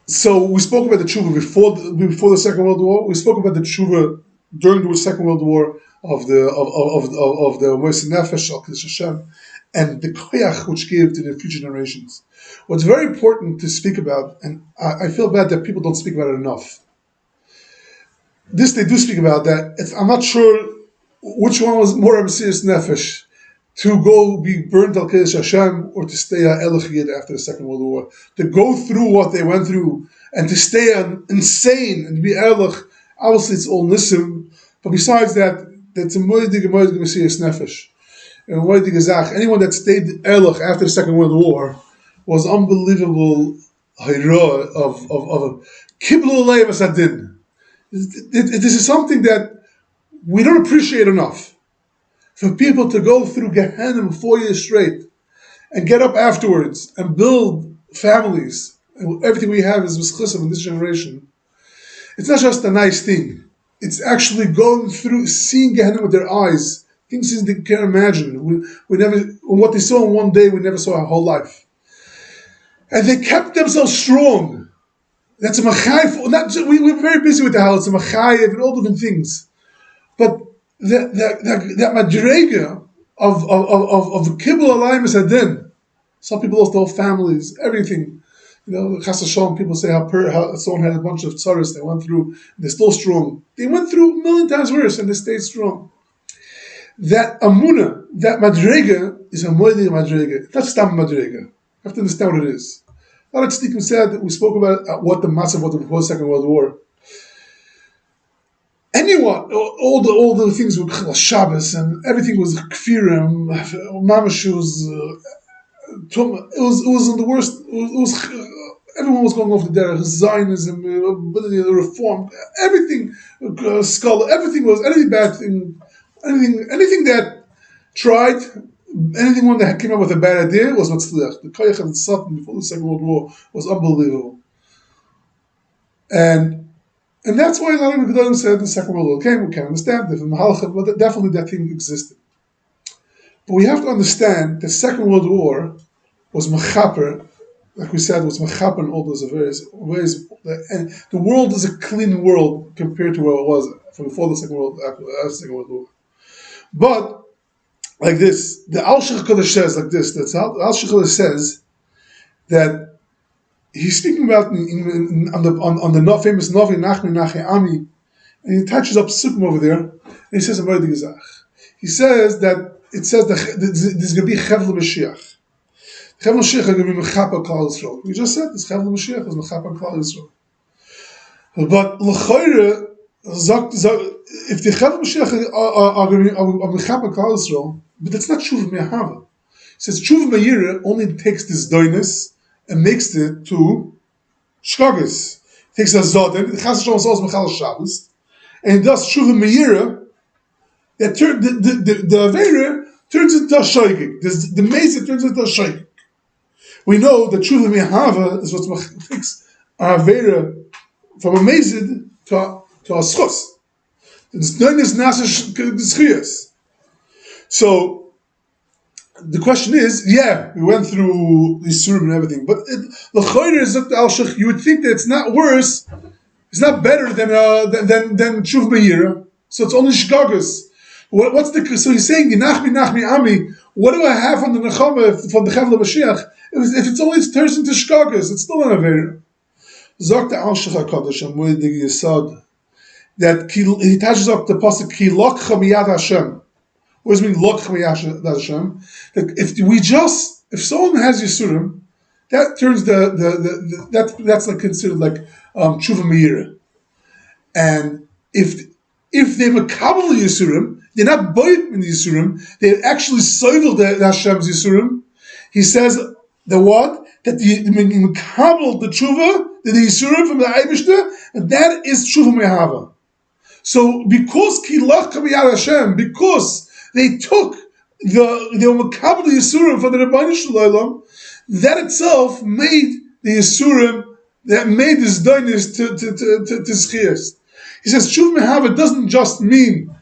So we spoke about the Teshuva before the Second World War. We spoke about the Teshuva during the Second World War of the Moisei Nefesh Al Kiddush Hashem, and the koyach which gave to the future generations. What's very important to speak about, and I feel bad that people don't speak about it enough. This they do speak about. That I'm not sure which one was more Mesiras Nefesh, to go be burnt al Kiddush Hashem or to stay a Elach Yid after the Second World War. To go through what they went through and to stay insane and to be Elach. Obviously, it's all Nissim, but besides that, that's a moedig Mesiras Nefesh. And moedig Gezach. Anyone that stayed Elach after the Second World War was unbelievable Hayra of Kiblu Alei V'Sadin. This is something that we don't appreciate enough. For people to go through Gehenna 4 years straight and get up afterwards and build families, and everything we have is V'Schisim in this generation. It's not just a nice thing. It's actually going through, seeing Gehenna with their eyes, things they can't imagine. We never, what they saw in one day, we never saw our whole life. And they kept themselves strong. That's a machayev. We're very busy with the house, a machayev and all different things. But that madrega of kibbul alayim esadin. Some people lost their whole families, everything. You know, Chas Hashem, people say how someone had a bunch of tzaras they went through, they're still strong. They went through a million times worse and they stayed strong. That amuna, that madrega, is a moedik madrega. It's not stam madrega. You have to understand what it is. A lot of tzaddikim said that we spoke about what the matzah was before the Second World War. Anyone, all the things with Shabbos and everything was kfirim, mamash was, it was in the worst. Everyone was going off the derech, Zionism, reform, everything, scholar, everything was anything bad thing, anything that tried. Anyone that came up with a bad idea was matzliach. The koyach of the Satan before the Second World War was unbelievable, and that's why a lot of Gedolim said the Second World War came. We can understand it, but definitely that thing existed. But we have to understand the Second World War was mechaper, like we said, was mechaper in all those various ways. And the world is a clean world compared to where it was from before the Second World War. But like this, the Al-Shech Kodesh says like this. The Al-Shech Kodesh says that he's speaking about on the famous Novi Nachmi Nachi Ami, and he touches up Sukkim over there, and he says a very Gezach. He says that it says that there's going to be Chevle Mashiach. Chevle Mashiach is going to be Mechapa Klal Yisrael. We just said this Chevle Mashiach was Mechapa Klal Yisrael. But L'choire, if the Chevle Mashiach are going to be Mechapa Klal Yisrael, but that's not Teshuva Me'ahava. He says Teshuva Me'yira only takes this doinus and makes it to Shkagas. Takes a Zoden, the Chas Hashem was also Mechal Shabbos, and does Teshuva Me'yira, that the Avera turns into a Shoygig. The Mesa turns into a Shoygig. We know that Teshuva Me'ahava is what takes Avera from a Mezid to a Schos. It's doinus Nasa Schiyas. So the question is, yeah, we went through the Surim and everything, but the Choyre is at the Al-Shech. You would think that it's not worse, it's not better than Teshuva Me'yira. So it's only Shkagas. So he's saying, Nachmi Ami. What do I have from the Nechama from the Chevle Mashiach? If it's only turns into Shkagas, it's still an Avera. Zok the Al-Shech HaKadosh Amoedik Yesod that he touches up the pasuk Ki Lokcha Miyad Hashem. What does it mean, Lok Chamayasha Hashem? That if someone has Yisurim, that turns that's like considered like Teshuva Me'yira. And if they Makabel Yisurim, they're not boyt in the Yisurim, they're actually soivel the Hashem's Yisurim. He says the what? That the Makabel the Teshuva, the Yisurim from the Eibishter, and that is Teshuva Me'ahava. So because Ki Lok Chamayasha Hashem, because they took the Makabel Yisurim from the Rebbeinu Shalom, that itself made the Yisurim, that made this doinus to Schiyas. He says, Teshuva Me'ahava doesn't just mean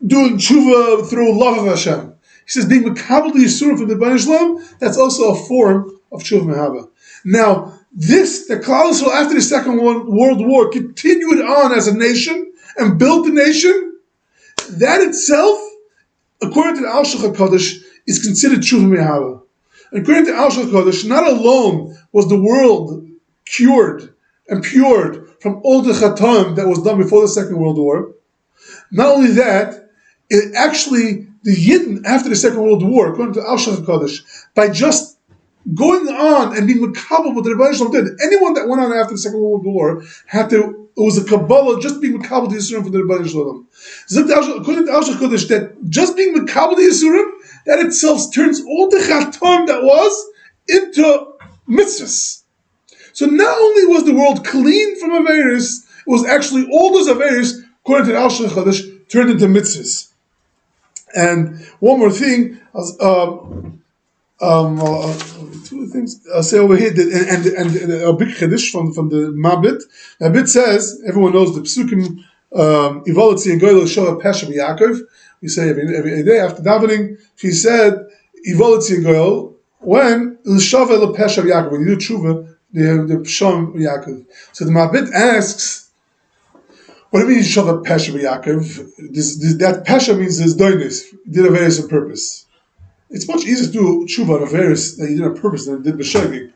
doing Teshuva through love of Hashem. He says, being Makabel Yisurim from the Rebbeinu Shalom, that's also a form of Teshuva Me'ahava. Now, the Klal Yisrael after the Second World War continued on as a nation and built a nation, that itself, according to the Al Shulchan Kodesh, is considered Teshuva Me'ahava. According to Al Shulchan Kodesh, not alone was the world cured and pured from all the Chatam that was done before the Second World War. Not only that, it actually, the Yidden after the Second World War, according to Al Shulchan Kodesh, by just going on and being makabel what the Rebbeinu Shalom did, anyone that went on after the Second World War had to, it was a Kabbalah just being makabel the Yisurim for the Rebbeinu Shalom. According to Al Shulchan Kodesh, that just being makabel the Yisurim, that itself turns all the Chatam that was into mitzvahs. So not only was the world clean from Averis, it was actually all those Averis, according to the Al Shulchan Kodesh, turned into mitzvahs. And one more thing, two things I'll say over here, and a big chiddush from the Mabit. Mabit says, everyone knows the Psukim, Ivolitzi and Goyel Shoah Pesha Yaakov. We say every day after davening, she said, Ivolitzi and Goyel, when L'Shava Pesha Yaakov, when you do Teshuva, the Psham Yaakov. So the Mabit asks, what do you mean Shava Pesha Yaakov? That Pesha means there's doinus, did a various on purpose. It's much easier to do tshuva on a various that you did on purpose than did b'shegig,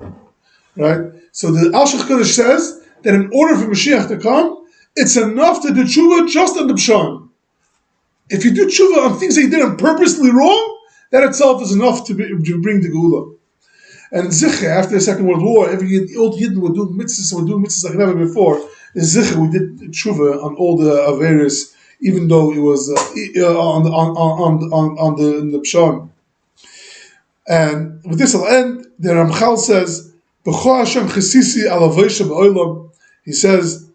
right? So the Al Shulchan Kodesh says that in order for Mashiach to come, it's enough to do tshuva just on the pshan. If you do tshuva on things that you did on purposely wrong, that itself is enough to bring the geula. And Zichre, after the Second World War, every old Yidden would do mitzvahs and would do mitzvahs like never before. In Zichre, we did tshuva on all the various, even though it was on the pshan. And with this I'll end. The Ramchal says, "B'cho Hashem chesisi al avoisha b'olam." He says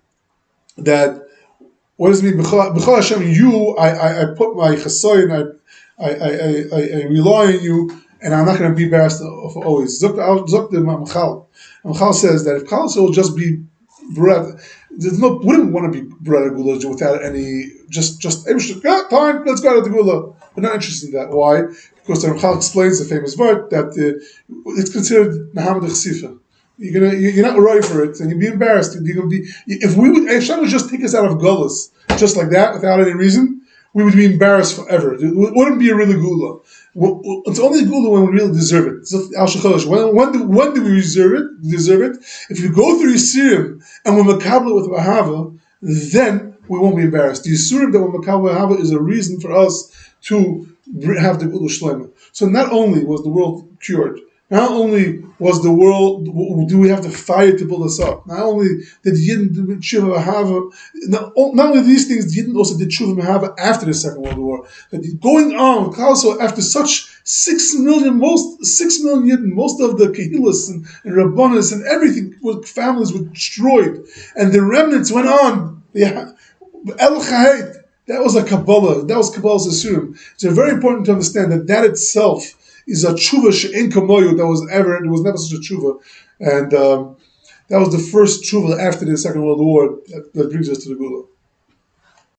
that, what does it mean? B'cho Hashem, you, I put my chesayin, I rely on you, and I'm not going to be embarrassed for always. Zok the Ramchal. Ramchal says that if Klal Yisrael will just be bread, there's no, we don't want to be bread or gula without any, just time, let's go out of the gula. We're not interested in that. Why? Because the Ramchal explains the famous word that it's considered Nahamad Chsifa. You're not ready for it, and you'll be embarrassed. You're going to be, if Hashem would just take us out of gullahs, just like that, without any reason, we would be embarrassed forever. It wouldn't be a really gula. It's only a gula when we really deserve it. When do we deserve it? If you go through Yisurim and we're makabel with Ahava, then we won't be embarrassed. The Yisurim that we're makabel with Ahava is a reason for us to have the Gula Shlema. So not only was the world cured, not only was the world, do we have the fire to build us up, not only did Yidden do Teshuva Me'ahava, not only these things, Yidden also did Teshuva Me'ahava after the Second World War. But going on, also after such 6 million Yidden, most of the Kehilas and Rabbanas and everything, families were destroyed, and the remnants went on. El Chahait, that was a Kabbalah. That was Kabbalah's Asurim. So very important to understand that itself is a tshuva she'en kamoyu that was never such a tshuva. And that was the first tshuva after the Second World War that brings us to the Gula.